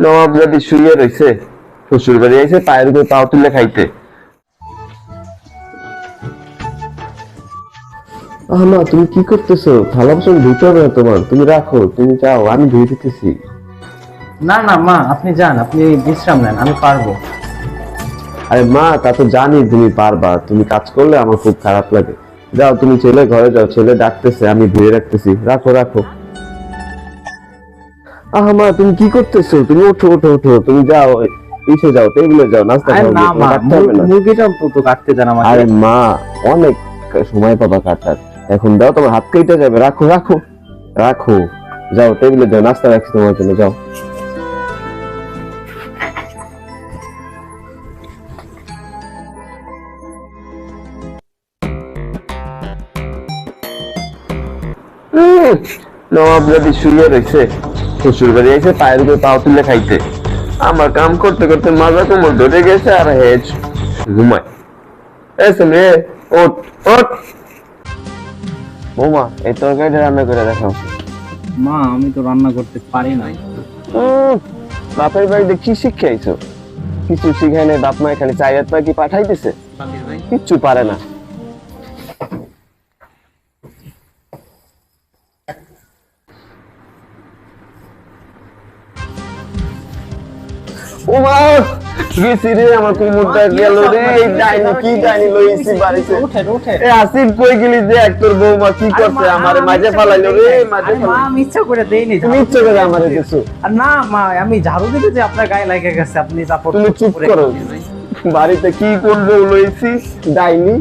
নবাব যদি শুয়ে রয়েছে, শ্বশুর বাড়ি এসে পায়ের উপর পাও তুলে খাইতে। মা তুমি কি করতেছো? থালা বাসন ধুতে হবে না তোমার, তুমি রাখো, তুমি যাও, আমি ধুয়ে দিতেছি। না না মা, আপনি যান, আপনি বিশ্রাম নেন, আমি পারবো। আরে মা, তা তো জানি তুমি পারবা, তুমি কাজ করলে আমার খুব খারাপ লাগে। যাও তুমি ছেলে ঘরে যাও, ছেলে ডাকতেছে, আমি ধুয়ে রাখতেছি, রাখো রাখো। মা তুমি কি করতেছো? তুমি ওঠো ওঠো ওঠো, তুমি যাও, ইসে যাও, টেবিলে যাও, নাস্তা আরে খাও, না মা, কাটতে হবে না। মুরগিটা তো কাটতে দেন আমাকে। আরে মা, অনেক সময় পাবা কাটার, এখন দাও, তোমার হাত কেটে যাবে, রাখো রাখো রাখো। যাও টেবিলে যাও, নাস্তা রাখছি তোমার জন্য, যাও। নবাব যদি শুয়ে রয়েছে, শ্বশুর বাড়ি এসে পায়ের উপর পাও তুলে খাইতে। আমার কাম করতে করতে মাজা কোমর ধরে গেছে, আর হেজ ঘুমায়। এসে মেয়ে, ওঠ ওঠ। বৌমা, এই তরকারিটা রান্না করে দেখাও। মা আমি তো রান্না করতে পারি না। বাপের বাড়িতে কি শিক্ষা আইছো? কিছু শিখায় নাই, বাপ মায়ের খালি চাইয়াত পাখি পাঠাইতেছে, কিচ্ছু পারে না। ও মা, গেছি রে, আমার কোমরটা গেল রে, এই ডাইনি কি ডাইনি লইছি বাড়িতে। এ আসিফ কই গেলি যে একটর বৌমা কি করছে, আমারে মাঝে ফালাইলো রে, মাঝে মা আমি ইচ্ছা করে দেইনি। তুমি ইচ্ছে করে আমারে কিছু। আর না মা, আমি ঝাড়ু দিতে যে আপনার গায়ে লেগে গেছে, আপনি তুমি চুপ করো, বাড়িতে কি করবো লইছি ডাইনি।